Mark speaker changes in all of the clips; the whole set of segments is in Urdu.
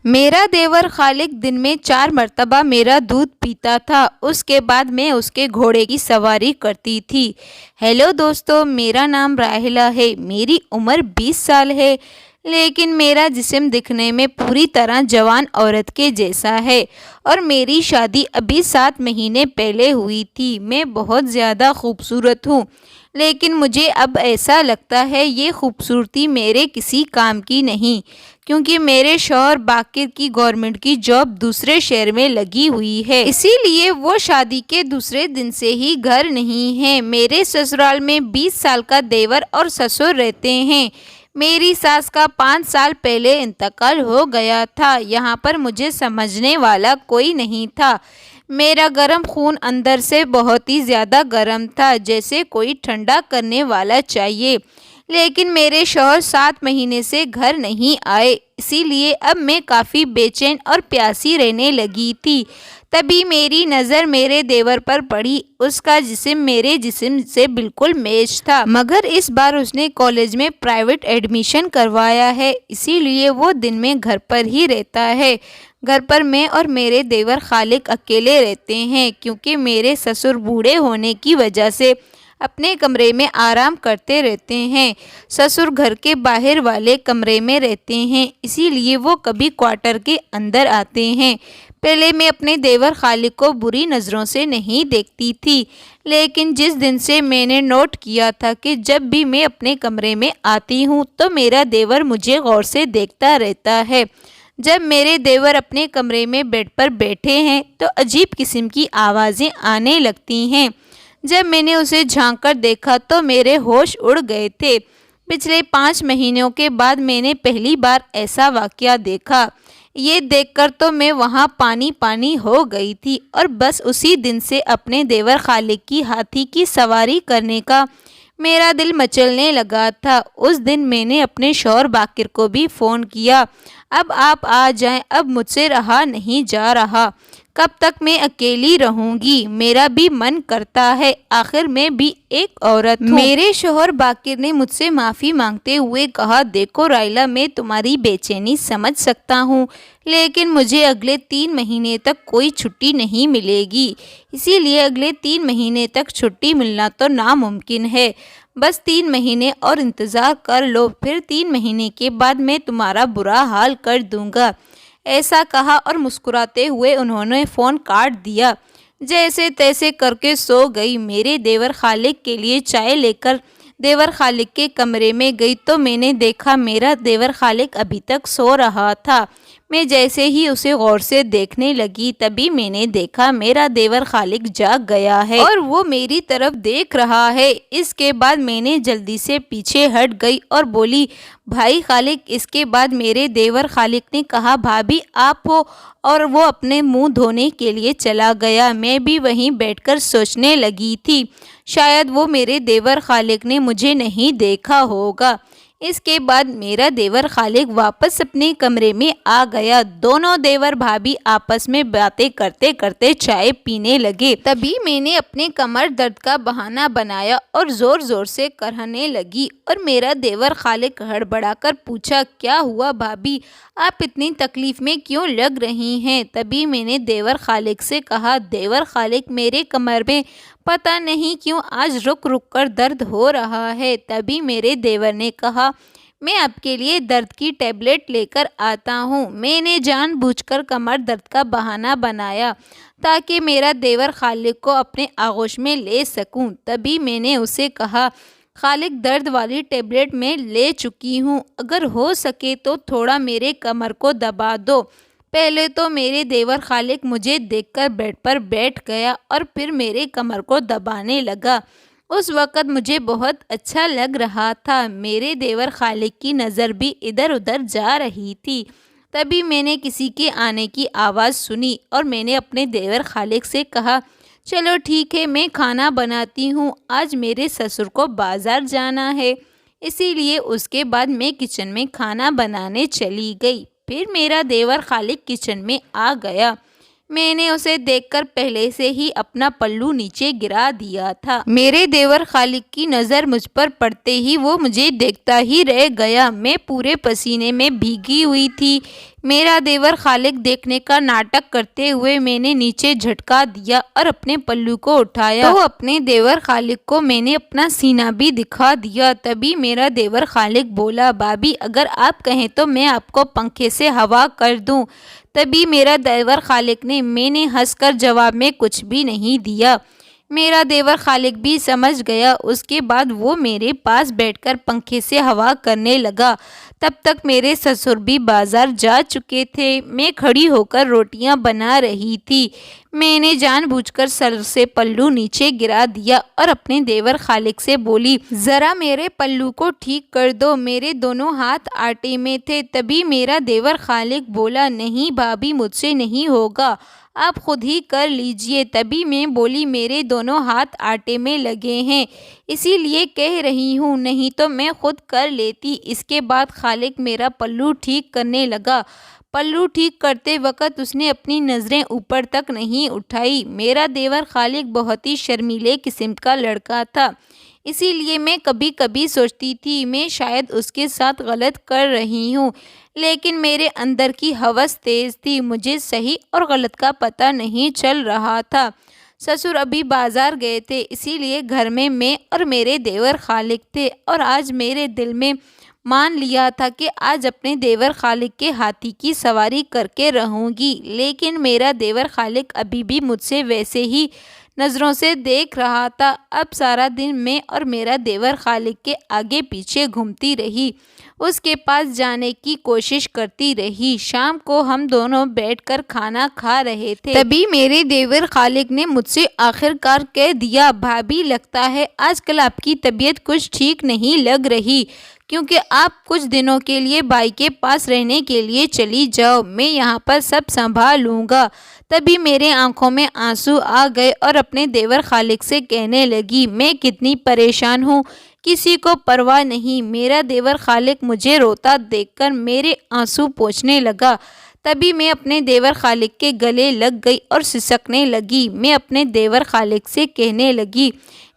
Speaker 1: میرا دیور خالق دن میں 4 مرتبہ میرا دودھ پیتا تھا، اس کے بعد میں اس کے گھوڑے کی سواری کرتی تھی۔ ہیلو دوستو، میرا نام راہیلہ ہے، میری عمر 20 سال ہے، لیکن میرا جسم دکھنے میں پوری طرح جوان عورت کے جیسا ہے اور میری شادی ابھی 7 مہینے پہلے ہوئی تھی۔ میں بہت زیادہ خوبصورت ہوں، لیکن مجھے اب ایسا لگتا ہے یہ خوبصورتی میرے کسی کام کی نہیں، کیونکہ میرے شوہر باقر کی گورنمنٹ کی جاب دوسرے شہر میں لگی ہوئی ہے، اسی لیے وہ شادی کے دوسرے دن سے ہی گھر نہیں ہیں۔ میرے سسرال میں 20 سال کا دیور اور سسر رہتے ہیں۔ میری ساس کا 5 سال پہلے انتقال ہو گیا تھا۔ یہاں پر مجھے سمجھنے والا کوئی نہیں تھا۔ میرا گرم خون اندر سے بہت ہی زیادہ گرم تھا، جیسے کوئی ٹھنڈا کرنے والا چاہیے، لیکن میرے شوہر 7 مہینے سے گھر نہیں آئے، اسی لیے اب میں کافی بے چین اور پیاسی رہنے لگی تھی۔ تبھی میری نظر میرے دیور پر پڑی۔ اس کا جسم میرے جسم سے بالکل میچ تھا، مگر اس بار اس نے کالج میں پرائیویٹ ایڈمیشن کروایا ہے، اسی لیے وہ دن میں گھر پر ہی رہتا ہے۔ گھر پر میں اور میرے دیور خالق اکیلے رہتے ہیں، کیونکہ میرے سسر بوڑھے ہونے کی وجہ سے اپنے کمرے میں آرام کرتے رہتے ہیں۔ سسر گھر کے باہر والے کمرے میں رہتے ہیں، اسی لیے وہ کبھی کوارٹر کے اندر آتے ہیں۔ پہلے میں اپنے دیور خالق کو بری نظروں سے نہیں دیکھتی تھی، لیکن جس دن سے میں نے نوٹ کیا تھا کہ جب بھی میں اپنے کمرے میں آتی ہوں تو میرا دیور مجھے غور سے دیکھتا رہتا ہے۔ جب میرے دیور اپنے کمرے میں بیڈ پر بیٹھے ہیں تو عجیب قسم کی آوازیں آنے لگتی ہیں۔ جب میں نے اسے جھانک کر دیکھا تو میرے ہوش اڑ گئے تھے۔ پچھلے 5 مہینوں کے بعد میں نے پہلی بار ایسا واقعہ دیکھا۔ یہ دیکھ کر تو میں وہاں پانی پانی ہو گئی تھی اور بس اسی دن سے اپنے دیور خالق کی ہاتھی کی سواری کرنے کا میرا دل مچلنے لگا تھا۔ اس دن میں نے اپنے شوہر باقر کو بھی فون کیا، اب آپ آ جائیں، اب مجھ سے رہا نہیں جا رہا، کب تک میں اکیلی رہوں گی، میرا بھی من کرتا ہے، آخر میں بھی ایک عورت ہوں۔ میرے شوہر باقر نے مجھ سے معافی مانگتے ہوئے کہا، دیکھو راہیلہ، میں تمہاری بے چینی سمجھ سکتا ہوں، لیکن مجھے اگلے 3 مہینے تک کوئی چھٹی نہیں ملے گی، اسی لیے اگلے 3 مہینے تک چھٹی ملنا تو ناممکن ہے۔ بس 3 مہینے اور انتظار کر لو، پھر 3 مہینے کے بعد میں تمہارا برا حال کر دوں گا۔ ایسا کہا اور مسکراتے ہوئے انہوں نے فون کاٹ دیا۔ جیسے تیسے کر کے سو گئی۔ میرے دیور خالق کے لیے چائے لے کر دیور خالق کے کمرے میں گئی تو میں نے دیکھا میرا دیور خالق ابھی تک سو رہا تھا۔ میں جیسے ہی اسے غور سے دیکھنے لگی تبھی میں نے دیکھا میرا دیور خالق جاگ گیا ہے اور وہ میری طرف دیکھ رہا ہے۔ اس کے بعد میں نے جلدی سے پیچھے ہٹ گئی اور بولی، بھائی خالق۔ اس کے بعد میرے دیور خالق نے کہا، بھابھی آپ ہو، اور وہ اپنے منہ دھونے کے لیے چلا گیا۔ میں بھی وہیں بیٹھ کر سوچنے لگی تھی، شاید وہ میرے دیور خالق نے مجھے نہیں دیکھا ہوگا۔ اس کے بعد میرا دیور خالق واپس اپنے کمرے میں آ گیا۔ دونوں دیور بھابھی آپس میں باتیں کرتے کرتے چائے پینے لگے۔ تبھی میں نے اپنے کمر درد کا بہانہ بنایا اور زور زور سے کرہنے لگی اور میرا دیور خالق ہڑبڑا کر پوچھا، کیا ہوا بھابھی، آپ اتنی تکلیف میں کیوں لگ رہی ہیں؟ تبھی میں نے دیور خالق سے کہا، دیور خالق، میرے کمر میں پتہ نہیں کیوں آج رک رک کر درد ہو رہا ہے۔ تبھی میرے دیور نے کہا، میں آپ کے لیے درد کی ٹیبلٹ لے کر آتا ہوں۔ میں نے جان بوجھ کر کمر درد کا بہانہ بنایا تاکہ میرا دیور خالق کو اپنے آغوش میں لے سکوں۔ تبھی میں نے اسے کہا، خالق، درد والی ٹیبلٹ میں لے چکی ہوں، اگر ہو سکے تو تھوڑا میرے کمر کو دبا دو۔ پہلے تو میرے دیور خالق مجھے دیکھ کر بیڈ پر بیٹھ گیا اور پھر میرے کمر کو دبانے لگا۔ اس وقت مجھے بہت اچھا لگ رہا تھا۔ میرے دیور خالق کی نظر بھی ادھر ادھر جا رہی تھی۔ تبھی میں نے کسی کے آنے کی آواز سنی اور میں نے اپنے دیور خالق سے کہا، چلو ٹھیک ہے، میں کھانا بناتی ہوں، آج میرے سسر کو بازار جانا ہے، اسی لیے اس کے بعد میں کچن میں کھانا بنانے چلی گئی۔ پھر میرا دیور خالق کچن میں آ گیا۔ میں نے اسے دیکھ کر پہلے سے ہی اپنا پلو نیچے گرا دیا تھا۔ میرے دیور خالق کی نظر مجھ پر پڑتے ہی وہ مجھے دیکھتا ہی رہ گیا۔ میں پورے پسینے میں بھیگی ہوئی تھی۔ میرا دیور خالق دیکھنے کا ناٹک کرتے ہوئے میں نے نیچے جھٹکا دیا اور اپنے پلو کو اٹھایا تو اپنے دیور خالق کو میں نے اپنا سینہ بھی دکھا دیا۔ تبھی میرا دیور خالق بولا، بھابھی اگر آپ کہیں تو میں آپ کو پنکھے سے ہوا کر دوں۔ تبھی میرا دیور خالق نے میں نے ہنس کر جواب میں کچھ بھی نہیں دیا۔ میرا دیور خالق بھی سمجھ گیا۔ اس کے بعد وہ میرے پاس بیٹھ کر پنکھے سے ہوا کرنے لگا۔ تب تک میرے سسر بھی بازار جا چکے تھے۔ میں کھڑی ہو کر روٹیاں بنا رہی تھی۔ میں نے جان بوجھ کر سر سے پلو نیچے گرا دیا اور اپنے دیور خالق سے بولی، ذرا میرے پلو کو ٹھیک کر دو۔ میرے دونوں ہاتھ آٹے میں تھے۔ تبھی میرا دیور خالق بولا، نہیں بھابھی مجھ سے نہیں ہوگا، آپ خود ہی کر لیجئے۔ تبھی میں بولی، میرے دونوں ہاتھ آٹے میں لگے ہیں اسی لیے کہہ رہی ہوں، نہیں تو میں خود کر لیتی۔ اس کے بعد خالق میرا پلو ٹھیک کرنے لگا۔ پلو ٹھیک کرتے وقت اس نے اپنی نظریں اوپر تک نہیں اٹھائی۔ میرا دیور خالق بہت ہی شرمیلے قسم کا لڑکا تھا، اسی لیے میں کبھی کبھی سوچتی تھی میں شاید اس کے ساتھ غلط کر رہی ہوں، لیکن میرے اندر کی ہوس تیز تھی، مجھے صحیح اور غلط کا پتہ نہیں چل رہا تھا۔ سسر ابھی بازار گئے تھے، اسی لیے گھر میں اور میرے دیور خالق تھے، اور آج میرے دل میں مان لیا تھا کہ آج اپنے دیور خالق کے ہاتھی کی سواری کر کے رہوں گی، لیکن میرا دیور خالق ابھی بھی مجھ سے ویسے ہی نظروں سے دیکھ رہا تھا۔ اب سارا دن میں اور میرا دیور خالق کے آگے پیچھے گھومتی رہی، اس کے پاس جانے کی کوشش کرتی رہی۔ شام کو ہم دونوں بیٹھ کر کھانا کھا رہے تھے۔ تبھی میرے دیور خالق نے مجھ سے آخر کار کہہ دیا، بھابھی لگتا ہے آج کل آپ کی طبیعت کچھ ٹھیک نہیں لگ رہی، کیونکہ آپ کچھ دنوں کے لیے بھائی کے پاس رہنے کے لیے چلی جاؤ، میں یہاں پر سب سنبھال لوں گا۔ تبھی میرے آنکھوں میں آنسو آ گئے اور اپنے دیور خالق سے کہنے لگی، میں کتنی پریشان ہوں، کسی کو پرواہ نہیں۔ میرا دیور خالق مجھے روتا دیکھ کر میرے آنسو پوچھنے لگا۔ تبھی میں اپنے دیور خالق کے گلے لگ گئی اور سسکنے لگی۔ میں اپنے دیور خالق سے کہنے لگی،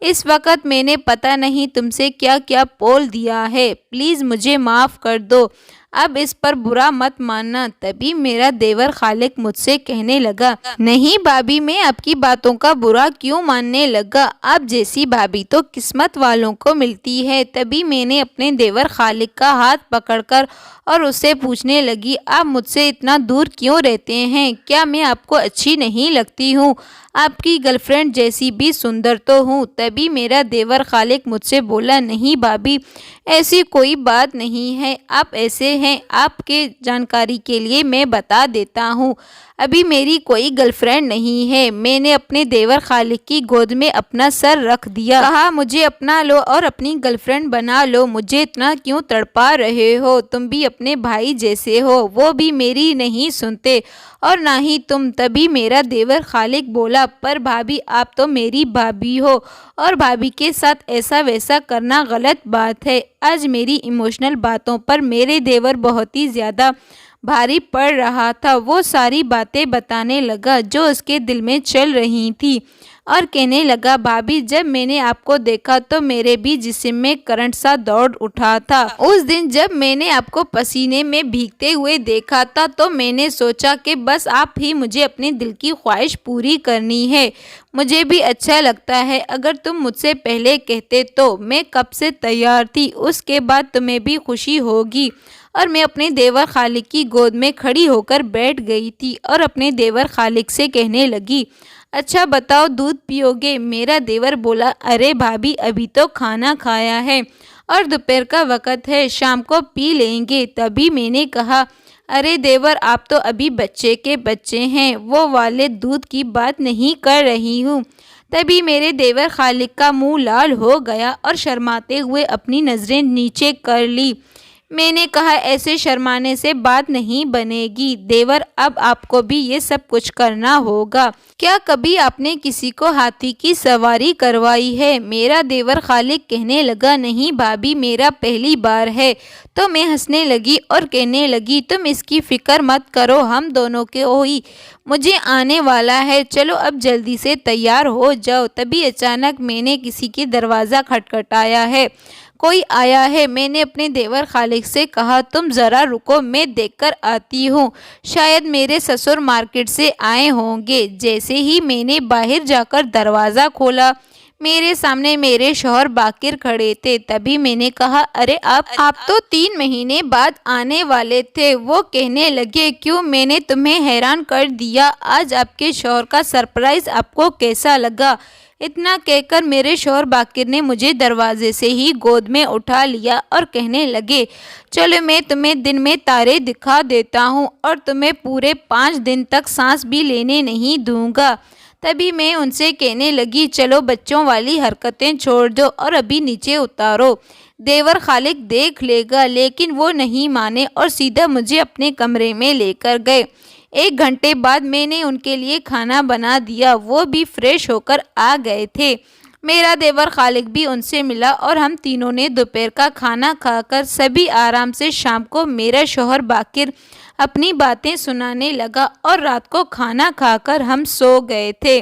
Speaker 1: اس وقت میں نے پتہ نہیں تم سے کیا کیا بول دیا ہے، پلیز مجھے معاف کر دو، اب اس پر برا مت ماننا۔ تبھی میرا دیور خالق مجھ سے کہنے لگا، نہیں بھابھی میں آپ کی باتوں کا برا کیوں ماننے لگا، آپ جیسی بھابھی تو قسمت والوں کو ملتی ہے۔ تبھی میں نے اپنے دیور خالق کا ہاتھ پکڑ کر اور اس سے پوچھنے لگی، آپ مجھ سے اتنا دور کیوں رہتے ہیں، کیا میں آپ کو اچھی نہیں لگتی ہوں، آپ کی گرل فرینڈ جیسی بھی سندر تو ہوں۔ تبھی میرا دیور خالق مجھ سے بولا، نہیں بھابھی ایسی کوئی بات نہیں ہے، آپ ایسے ہیں، آپ کے جانکاری کے لیے میں بتا دیتا ہوں، ابھی میری کوئی گرل فرینڈ نہیں ہے۔ میں نے اپنے دیور خالق کی گود میں اپنا سر رکھ دیا، کہا مجھے اپنا لو اور اپنی گرل فرینڈ بنا لو، مجھے اتنا کیوں تڑپا رہے ہو، تم بھی اپنے بھائی جیسے ہو، وہ بھی میری نہیں سنتے اور نہ ہی تم۔ تبھی میرا دیور خالق بولا، پر بھابھی آپ تو میری بھابھی ہو اور بھابھی کے ساتھ ایسا ویسا کرنا غلط بات ہے۔ آج میری ایموشنل باتوں پر میرے دیور بہت ہی زیادہ بھاری پڑ رہا تھا، وہ ساری باتیں بتانے لگا جو اس کے دل میں چل رہی تھی اور کہنے لگا، بھابھی جب میں نے آپ کو دیکھا تو میرے بھی جسم میں کرنٹ سا دوڑ اٹھا تھا، اس دن جب میں نے آپ کو پسینے میں بھیگتے ہوئے دیکھا تھا تو میں نے سوچا کہ بس آپ ہی مجھے اپنے دل کی خواہش پوری کرنی ہے، مجھے بھی اچھا لگتا ہے، اگر تم مجھ سے پہلے کہتے تو میں کب سے تیار تھی، اس کے بعد تمہیں بھی خوشی ہوگی۔ اور میں اپنے دیور خالق کی گود میں کھڑی ہو کر بیٹھ گئی تھی اور اپنے دیور خالق سے کہنے لگی، اچھا بتاؤ دودھ پیو گے؟ میرا دیور بولا، ارے بھابھی ابھی تو کھانا کھایا ہے اور دوپہر کا وقت ہے، شام کو پی لیں گے۔ تبھی میں نے کہا، ارے دیور آپ تو ابھی بچے کے بچے ہیں، وہ والے دودھ کی بات نہیں کر رہی ہوں۔ تبھی میرے دیور خالق کا منہ لال ہو گیا اور شرماتے ہوئے اپنی نظریں نیچے کر لی۔ میں نے کہا، ایسے شرمانے سے بات نہیں بنے گی دیور، اب آپ کو بھی یہ سب کچھ کرنا ہوگا، کیا کبھی آپ نے کسی کو ہاتھی کی سواری کروائی ہے؟ میرا دیور خالق کہنے لگا، نہیں بھابھی میرا پہلی بار ہے۔ تو میں ہنسنے لگی اور کہنے لگی، تم اس کی فکر مت کرو، ہم دونوں کے ہوئی مجھے آنے والا ہے، چلو اب جلدی سے تیار ہو جاؤ۔ تبھی اچانک میں نے کسی کے دروازہ کھٹکھٹایا ہے، کوئی آیا ہے۔ میں نے اپنے دیور خالق سے کہا تم ذرا رکو، میں دیکھ کر آتی ہوں، شاید میرے سسر مارکیٹ سے آئے ہوں گے۔ جیسے ہی میں نے باہر جا کر دروازہ کھولا، میرے سامنے میرے شوہر باقر کھڑے تھے۔ تبھی میں نے کہا ارے آپ تو 3 مہینے بعد آنے والے تھے۔ وہ کہنے لگے کیوں، میں نے تمہیں حیران کر دیا؟ آج آپ کے شوہر کا سرپرائز آپ کو کیسا لگا؟ اتنا کہہ کر میرے شوہر باقر نے مجھے دروازے سے ہی گود میں اٹھا لیا اور کہنے لگے چلو میں تمہیں دن میں تارے دکھا دیتا ہوں اور تمہیں پورے 5 دن تک سانس بھی لینے نہیں دوں گا۔ تبھی میں ان سے کہنے لگی چلو بچوں والی حرکتیں چھوڑ دو اور ابھی نیچے اتارو، دیور خالق دیکھ لے گا۔ لیکن وہ نہیں مانے اور سیدھا مجھے اپنے کمرے میں لے کر گئے۔ 1 گھنٹے بعد میں نے ان کے لیے کھانا بنا دیا، وہ بھی فریش ہو کر آ گئے تھے۔ میرا دیور خالق بھی ان سے ملا اور ہم تینوں نے دوپہر کا کھانا کھا کر سبھی آرام سے شام کو میرا شوہر باقر اپنی باتیں سنانے لگا اور رات کو کھانا کھا کر ہم سو گئے تھے۔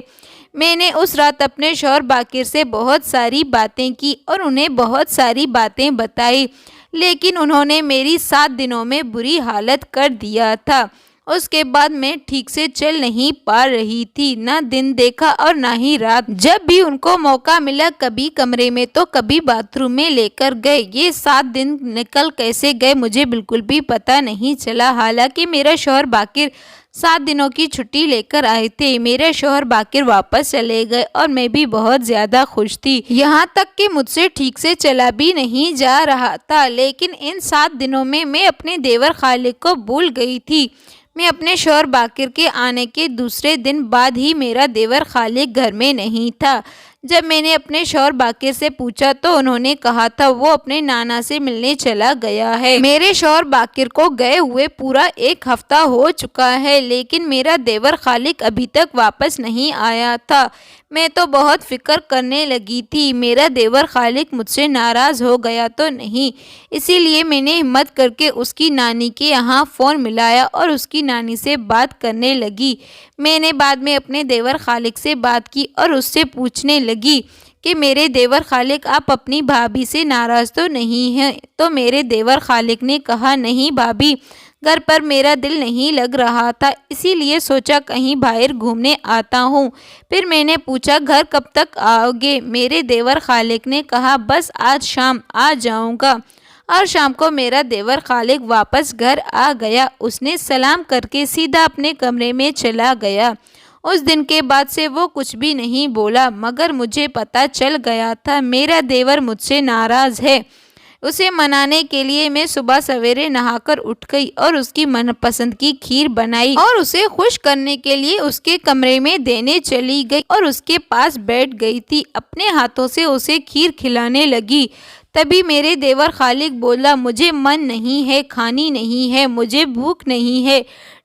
Speaker 1: میں نے اس رات اپنے شوہر باقر سے بہت ساری باتیں کی اور انہیں بہت ساری باتیں بتائی، لیکن انہوں نے میری 7 دنوں میں بری حالت کر دیا تھا۔ اس کے بعد میں ٹھیک سے چل نہیں پا رہی تھی، نہ دن دیکھا اور نہ ہی رات۔ جب بھی ان کو موقع ملا کبھی کمرے میں تو کبھی باتھ روم میں لے کر گئے۔ یہ 7 دن نکل کیسے گئے مجھے بالکل بھی پتہ نہیں چلا۔ حالانکہ میرا شوہر باقر 7 دنوں کی چھٹی لے کر آئے تھے۔ میرے شوہر باقر واپس چلے گئے اور میں بھی بہت زیادہ خوش تھی، یہاں تک کہ مجھ سے ٹھیک سے چلا بھی نہیں جا رہا تھا۔ لیکن ان 7 دنوں میں اپنے دیور خالق کو بھول گئی تھی۔ میں اپنے شوہر باقر کے آنے کے دوسرے دن بعد ہی میرا دیور خالق گھر میں نہیں تھا۔ جب میں نے اپنے شوہر باقر سے پوچھا تو انہوں نے کہا تھا وہ اپنے نانا سے ملنے چلا گیا ہے۔ میرے شوہر باقر کو گئے ہوئے پورا 1 ہفتہ ہو چکا ہے، لیکن میرا دیور خالق ابھی تک واپس نہیں آیا تھا۔ میں تو بہت فکر کرنے لگی تھی میرا دیور خالق مجھ سے ناراض ہو گیا تو نہیں، اسی لیے میں نے ہمت کر کے اس کی نانی کے یہاں فون ملایا اور اس کی نانی سے بات کرنے لگی۔ میں نے بعد میں اپنے دیور خالق سے بات کی اور اس سے پوچھنے لگی کہ میرے دیور خالق آپ اپنی بھابھی سے ناراض تو نہیں ہیں؟ تو میرے دیور خالق نے کہا نہیں بھابھی، گھر پر میرا دل نہیں لگ رہا تھا، اسی لیے سوچا کہیں باہر گھومنے آتا ہوں۔ پھر میں نے پوچھا گھر کب تک آؤ گے؟ میرے دیور خالق نے کہا بس آج شام آ جاؤں گا۔ اور شام کو میرا دیور خالق واپس گھر آ گیا۔ اس نے سلام کر کے سیدھا اپنے کمرے میں چلا گیا۔ اس دن کے بعد سے وہ کچھ بھی نہیں بولا، مگر مجھے پتہ چل گیا تھا میرا دیور مجھ سے ناراض ہے۔ اسے منانے کے لیے میں صبح سویرے نہا کر اٹھ گئی اور اس کی من پسند کی کھیر بنائی اور اسے خوش کرنے کے لیے اس کے کمرے میں دینے چلی گئی اور اس کے پاس بیٹھ گئی تھی، اپنے ہاتھوں سے اسے کھیر کھلانے لگی۔ تبھی میرے دیور خالق بولا مجھے من نہیں ہے، کھانی نہیں ہے، مجھے بھوک نہیں ہے،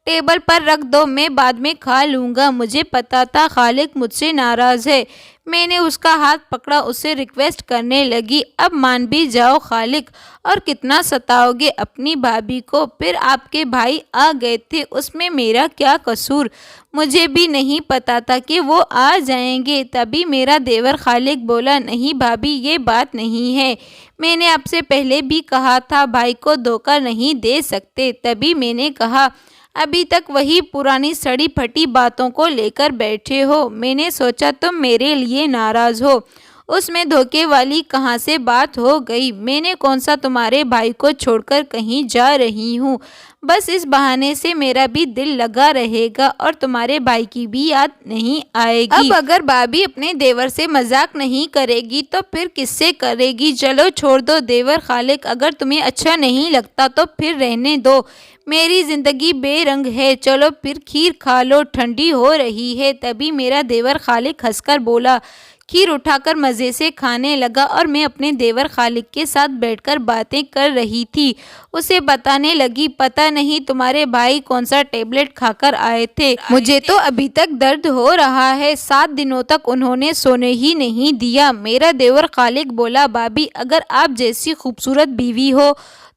Speaker 1: ٹیبل پر رکھ دو، میں بعد میں کھا لوں گا۔ مجھے پتا تھا خالق مجھ سے ناراض ہے۔ میں نے اس کا ہاتھ پکڑا، اسے ریکویسٹ کرنے لگی اب مان بھی جاؤ خالق، اور کتنا ستاؤ گے اپنی بھابھی کو؟ پھر آپ کے بھائی آ گئے تھے، اس میں میرا کیا قصور؟ مجھے بھی نہیں پتا تھا کہ وہ آ جائیں گے۔ تبھی میرا دیور خالق بولا نہیں بھابھی یہ بات نہیں ہے، میں نے آپ سے پہلے بھی کہا تھا بھائی کو دھوکہ نہیں دے سکتے۔ تبھی میں نے کہا ابھی تک وہی پرانی سڑی پھٹی باتوں کو لے کر بیٹھے ہو، میں نے سوچا تم میرے لیے ناراض ہو، اس میں دھوکے والی کہاں سے بات ہو گئی؟ میں نے کون سا تمہارے بھائی کو چھوڑ کر کہیں جا رہی ہوں، بس اس بہانے سے میرا بھی دل لگا رہے گا اور تمہارے بھائی کی بھی یاد نہیں آئے گی۔ اب اگر بھابھی اپنے دیور سے مذاق نہیں کرے گی تو پھر کس سے کرے گی؟ چلو چھوڑ دو دیور خالق، اگر تمہیں اچھا نہیں لگتا تو پھر رہنے دو، میری زندگی بے رنگ ہے، چلو پھر کھیر کھا لو، ٹھنڈی ہو رہی ہے۔ تبھی میرا دیور خالق ہنس کر بولا، کھیر اٹھا کر مزے سے کھانے لگا اور میں اپنے دیور خالق کے ساتھ بیٹھ کر باتیں کر رہی تھی۔ اسے بتانے لگی پتہ نہیں تمہارے بھائی کون سا ٹیبلٹ کھا کر آئے تھے، مجھے تو ابھی تک درد ہو رہا ہے، 7 دنوں تک انہوں نے سونے ہی نہیں دیا۔ میرا دیور خالق بولا بھابھی اگر آپ جیسی خوبصورت بیوی ہو